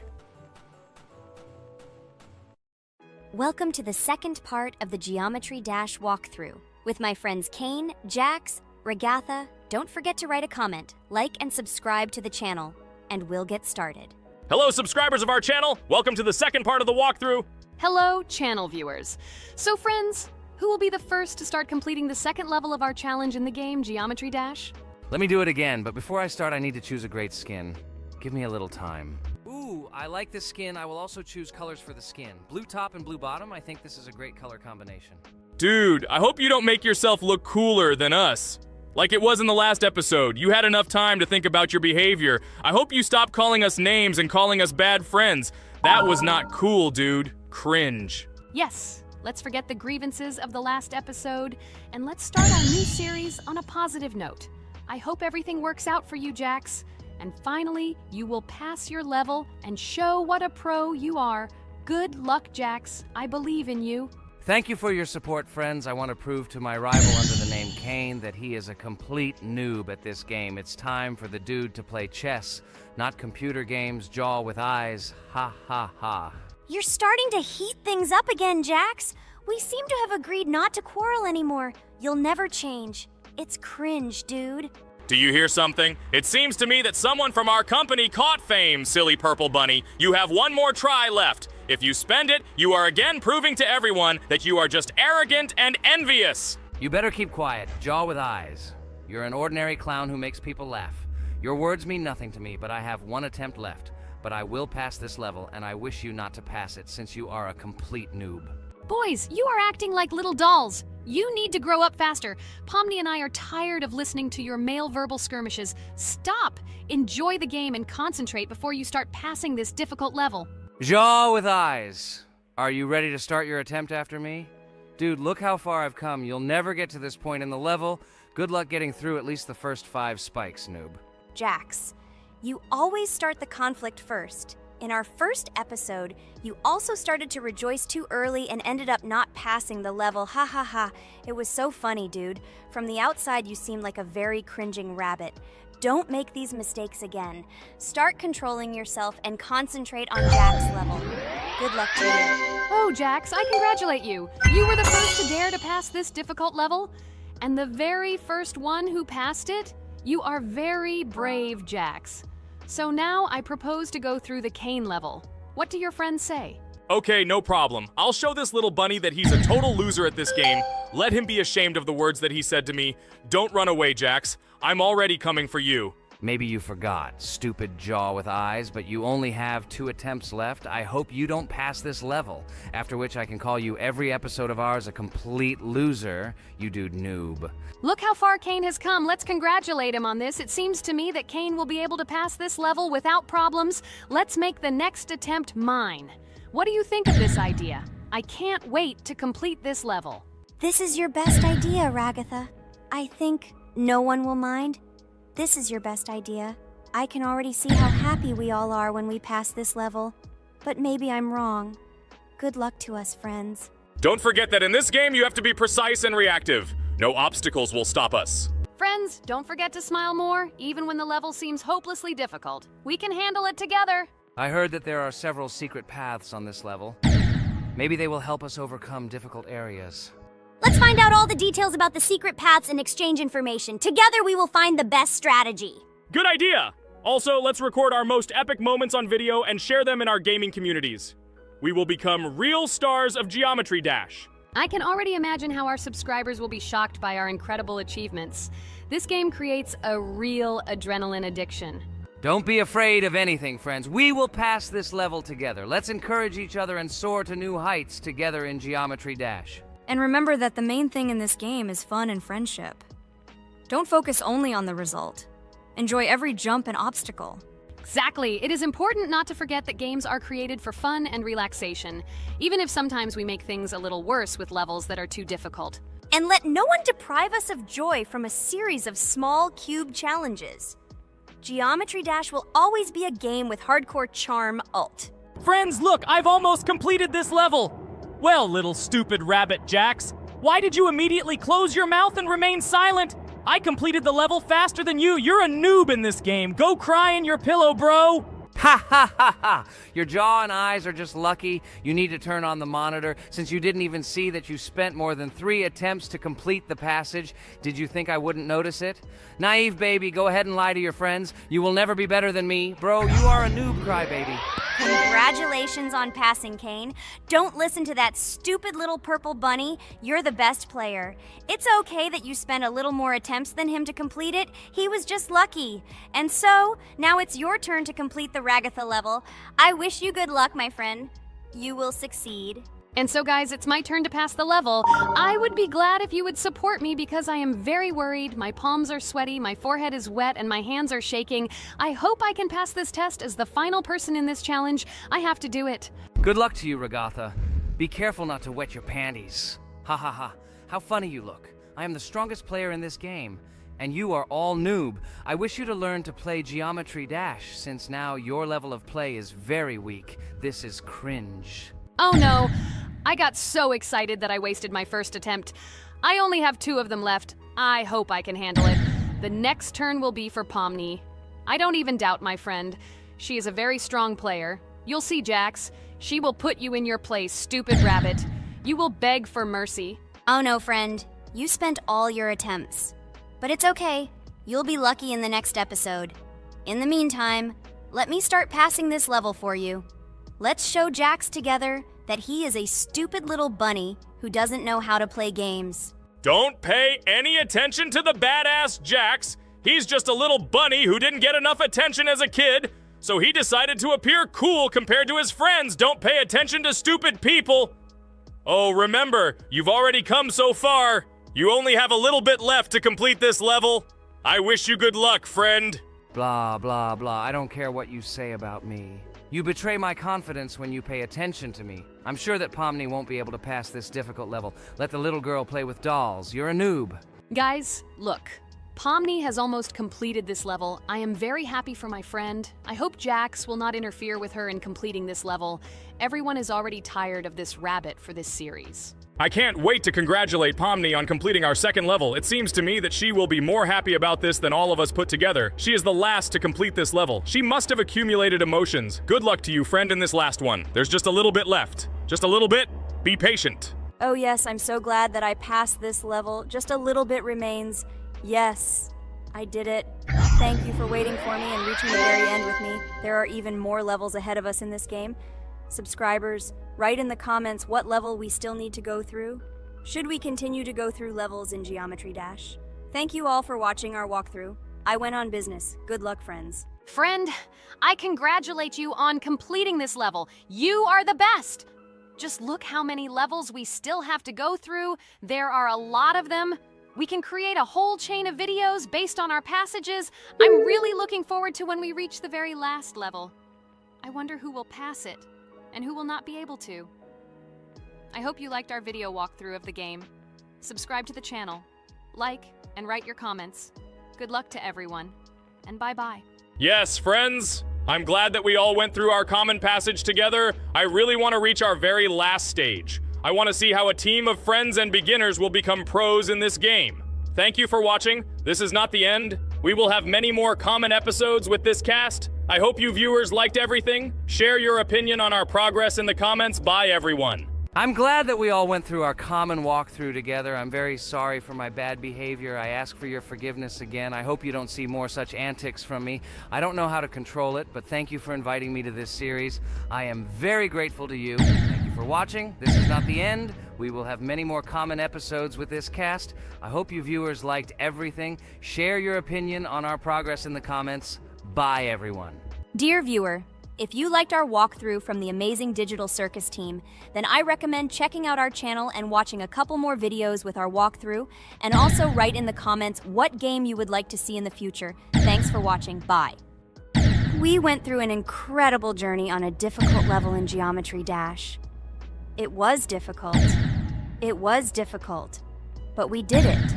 Welcome to the second part of the Geometry Dash walkthrough. With my friends Kane, Jax, Regatha, don't forget to write a comment, like and subscribe to the channel, and we'll get started. Hello, subscribers of our channel. Welcome to the second part of the walkthrough. Hello, channel viewers. So friends, who will be the first to start completing the second level of our challenge in the game, Geometry Dash? Let me do it again, but before I start, I need to choose a great skin. Give me a little time. Ooh, I like this skin. I will also choose colors for the skin. Blue top and blue bottom. I think this is a great color combination. Dude, I hope you don't make yourself look cooler than us. Like it was in the last episode. You had enough time to think about your behavior. I hope you stop calling us names and calling us bad friends. That was not cool, dude. Cringe. Yes, let's forget the grievances of the last episode, and let's start our new series on a positive note. I hope everything works out for you, Jax. And finally, you will pass your level and show what a pro you are. Good luck, Jax. I believe in you. Thank you for your support, friends. I want to prove to my rival under the name Kane that he is a complete noob at this game. It's time for the dude to play chess, not computer games, jaw with eyes. Ha ha ha. You're starting to heat things up again, Jax. We seem to have agreed not to quarrel anymore. You'll never change. It's cringe, dude. Do you hear something? It seems to me that someone from our company caught fame, silly purple bunny. You have one more try left. If you spend it, you are again proving to everyone that you are just arrogant and envious. You better keep quiet, jaw with eyes. You're an ordinary clown who makes people laugh. Your words mean nothing to me, but I have one attempt left. But I will pass this level, and I wish you not to pass it since you are a complete noob. Boys, you are acting like little dolls. You need to grow up faster. Pomni and I are tired of listening to your male verbal skirmishes. Stop! Enjoy the game and concentrate before you start passing this difficult level. Jaw with eyes. Are you ready to start your attempt after me? Dude, look how far I've come. You'll never get to this point in the level. Good luck getting through at least the first 5 spikes, noob. Jax, you always start the conflict first. In our first episode, you also started to rejoice too early and ended up not passing the level. Ha ha ha. It was so funny, dude. From the outside, you seemed like a very cringing rabbit. Don't make these mistakes again. Start controlling yourself and concentrate on Jax's level. Good luck to you. Oh, Jax, I congratulate you. You were the first to dare to pass this difficult level, and the very first one who passed it. You are very brave, Jax. So now I propose to go through the Kane level. What do your friends say? Okay, no problem. I'll show this little bunny that he's a total loser at this game. Let him be ashamed of the words that he said to me. Don't run away, Jax. I'm already coming for you. Maybe you forgot, stupid jaw with eyes, but you only have 2 attempts left. I hope you don't pass this level, after which I can call you every episode of ours a complete loser, you dude noob. Look how far Kane has come. Let's congratulate him on this. It seems to me that Kane will be able to pass this level without problems. Let's make the next attempt mine. What do you think of this idea? I can't wait to complete this level. This is your best idea, Ragatha. I think no one will mind. This is your best idea. I can already see how happy we all are when we pass this level. But maybe I'm wrong. Good luck to us, friends. Don't forget that in this game you have to be precise and reactive. No obstacles will stop us. Friends, don't forget to smile more, even when the level seems hopelessly difficult. We can handle it together. I heard that there are several secret paths on this level. Maybe they will help us overcome difficult areas. Let's find out all the details about the secret paths and exchange information. Together we will find the best strategy. Good idea! Also, let's record our most epic moments on video and share them in our gaming communities. We will become real stars of Geometry Dash. I can already imagine how our subscribers will be shocked by our incredible achievements. This game creates a real adrenaline addiction. Don't be afraid of anything, friends. We will pass this level together. Let's encourage each other and soar to new heights together in Geometry Dash. And remember that the main thing in this game is fun and friendship. Don't focus only on the result. Enjoy every jump and obstacle. Exactly. It is important not to forget that games are created for fun and relaxation, even if sometimes we make things a little worse with levels that are too difficult. And let no one deprive us of joy from a series of small cube challenges. Geometry Dash will always be a game with hardcore charm ult. Friends, look, I've almost completed this level. Well, little stupid rabbit Jax, why did you immediately close your mouth and remain silent? I completed the level faster than you. You're a noob in this game. Go cry in your pillow, bro. Ha ha ha ha! Your jaw and eyes are just lucky. You need to turn on the monitor since you didn't even see that you spent more than 3 attempts to complete the passage. Did you think I wouldn't notice it? Naive baby, go ahead and lie to your friends. You will never be better than me. Bro, you are a noob crybaby. Congratulations on passing, Kane. Don't listen to that stupid little purple bunny. You're the best player. It's okay that you spent a little more attempts than him to complete it. He was just lucky. And so, now it's your turn to complete the Ragatha level. I wish you good luck, my friend. You will succeed. And so guys, it's my turn to pass the level. I would be glad if you would support me because I am very worried. My palms are sweaty, my forehead is wet, and my hands are shaking. I hope I can pass this test as the final person in this challenge. I have to do it. Good luck to you, Ragatha. Be careful not to wet your panties. Ha ha ha. How funny you look. I am the strongest player in this game, and you are all noob. I wish you to learn to play Geometry Dash, since now your level of play is very weak. This is cringe. Oh no. I got so excited that I wasted my first attempt. I only have 2 of them left. I hope I can handle it. The next turn will be for Pomni. I don't even doubt my friend. She is a very strong player. You'll see, Jax. She will put you in your place, stupid rabbit. You will beg for mercy. Oh no, friend. You spent all your attempts. But it's okay. You'll be lucky in the next episode. In the meantime, let me start passing this level for you. Let's show Jax together that he is a stupid little bunny who doesn't know how to play games. Don't pay any attention to the badass Jax. He's just a little bunny who didn't get enough attention as a kid, so he decided to appear cool compared to his friends. Don't pay attention to stupid people. Oh, remember, you've already come so far. You only have a little bit left to complete this level. I wish you good luck, friend. Blah, blah, blah. I don't care what you say about me. You betray my confidence when you pay attention to me. I'm sure that Pomni won't be able to pass this difficult level. Let the little girl play with dolls. You're a noob. Guys, look. Pomni has almost completed this level. I am very happy for my friend. I hope Jax will not interfere with her in completing this level. Everyone is already tired of this rabbit for this series. I can't wait to congratulate Pomni on completing our second level. It seems to me that she will be more happy about this than all of us put together. She is the last to complete this level. She must have accumulated emotions. Good luck to you, friend, in this last one. There's just a little bit left. Just a little bit. Be patient. Oh yes, I'm so glad that I passed this level. Just a little bit remains. Yes, I did it. Thank you for waiting for me and reaching the very end with me. There are even more levels ahead of us in this game. Subscribers, write in the comments what level we still need to go through. Should we continue to go through levels in Geometry Dash? Thank you all for watching our walkthrough. I went on business. Good luck, friends. Friend, I congratulate you on completing this level. You are the best! Just look how many levels we still have to go through. There are a lot of them. We can create a whole chain of videos based on our passages. I'm really looking forward to when we reach the very last level. I wonder who will pass it and who will not be able to. I hope you liked our video walkthrough of the game. Subscribe to the channel, like, and write your comments. Good luck to everyone, and bye-bye. Yes, friends. I'm glad that we all went through our common passage together. I really want to reach our very last stage. I want to see how a team of friends and beginners will become pros in this game. Thank you for watching. This is not the end. We will have many more common episodes with this cast. I hope you viewers liked everything. Share your opinion on our progress in the comments. Bye, everyone. I'm glad that we all went through our common walkthrough together. I'm very sorry for my bad behavior. I ask for your forgiveness again. I hope you don't see more such antics from me. I don't know how to control it, but thank you for inviting me to this series. I am very grateful to you. Thank you for watching. This is not the end. We will have many more common episodes with this cast. I hope you viewers liked everything. Share your opinion on our progress in the comments. Bye, everyone. Dear viewer, if you liked our walkthrough from the amazing Digital Circus team, then I recommend checking out our channel and watching a couple more videos with our walkthrough, and also write in the comments what game you would like to see in the future. Thanks for watching. Bye. We went through an incredible journey on a difficult level in Geometry Dash. It was difficult. It was difficult. But we did it.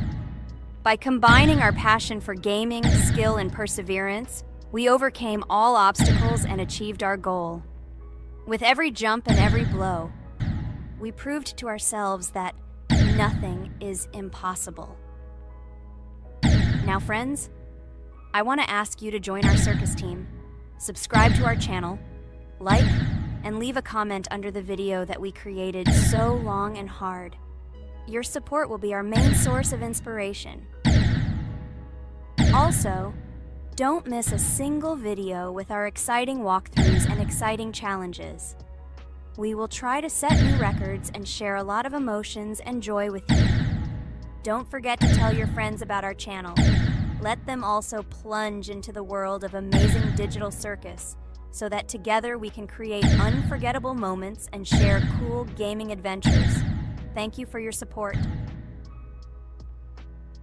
By combining our passion for gaming, skill, and perseverance, we overcame all obstacles and achieved our goal. With every jump and every blow, we proved to ourselves that nothing is impossible. Now, friends, I want to ask you to join our circus team, subscribe to our channel, like, and leave a comment under the video that we created so long and hard. Your support will be our main source of inspiration. Also, don't miss a single video with our exciting walkthroughs and exciting challenges. We will try to set new records and share a lot of emotions and joy with you. Don't forget to tell your friends about our channel. Let them also plunge into the world of amazing Digital Circus so that together we can create unforgettable moments and share cool gaming adventures. Thank you for your support.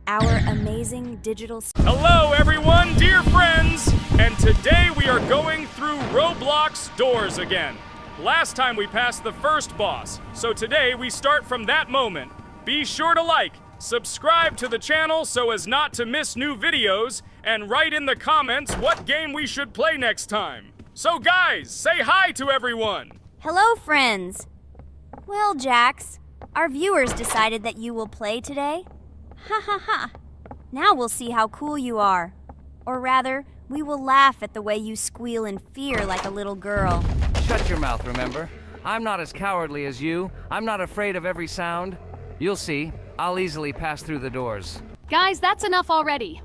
Our amazing Digital... Hello, everyone, dear friends! And today we are going through Roblox doors again. Last time we passed the first boss, so today we start from that moment. Be sure to like, subscribe to the channel so as not to miss new videos, and write in the comments what game we should play next time. So guys, say hi to everyone! Hello, friends! Well, Jax, our viewers decided that you will play today. Ha ha ha. Now we'll see how cool you are. Or rather, we will laugh at the way you squeal in fear like a little girl. Shut your mouth, remember? I'm not as cowardly as you. I'm not afraid of every sound. You'll see. I'll easily pass through the doors. Guys, that's enough already.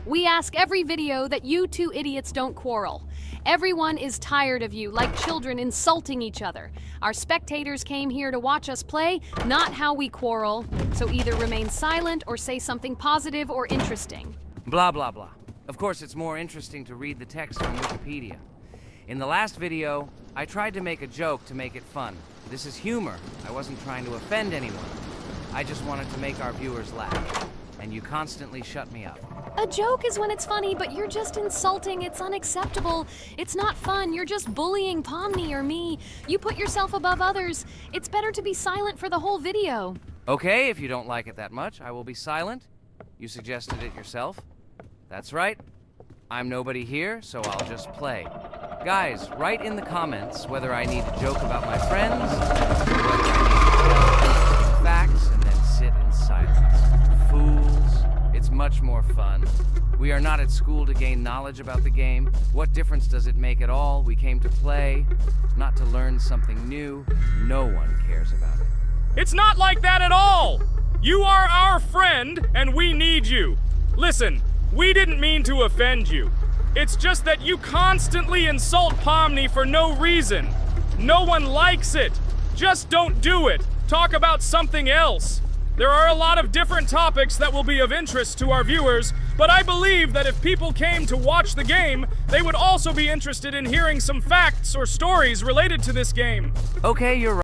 We ask every video that you two idiots don't quarrel. Everyone is tired of you, like children insulting each other. Our spectators came here to watch us play, not how we quarrel. So either remain silent or say something positive or interesting. Blah, blah, blah. Of course, it's more interesting to read the text from Wikipedia. In the last video, I tried to make a joke to make it fun. This is humor. I wasn't trying to offend anyone. I just wanted to make our viewers laugh. And you constantly shut me up. A joke is when it's funny, but you're just insulting. It's unacceptable. It's not fun. You're just bullying Pomni or me. You put yourself above others. It's better to be silent for the whole video. Okay, if you don't like it that much, I will be silent. You suggested it yourself. That's right. I'm nobody here, so I'll just play. Guys, write in the comments whether I need to joke about my friends, or whether I need to tell facts and then sit in silence. Fools. It's much more fun. We are not at school to gain knowledge about the game. What difference does it make at all? We came to play, not to learn something new. No one cares about it. It's not like that at all! You are our friend, and we need you. Listen, we didn't mean to offend you. It's just that you constantly insult Pomni for no reason. No one likes it. Just don't do it. Talk about something else. There are a lot of different topics that will be of interest to our viewers, but I believe that if people came to watch the game, they would also be interested in hearing some facts or stories related to this game. Okay, you're right.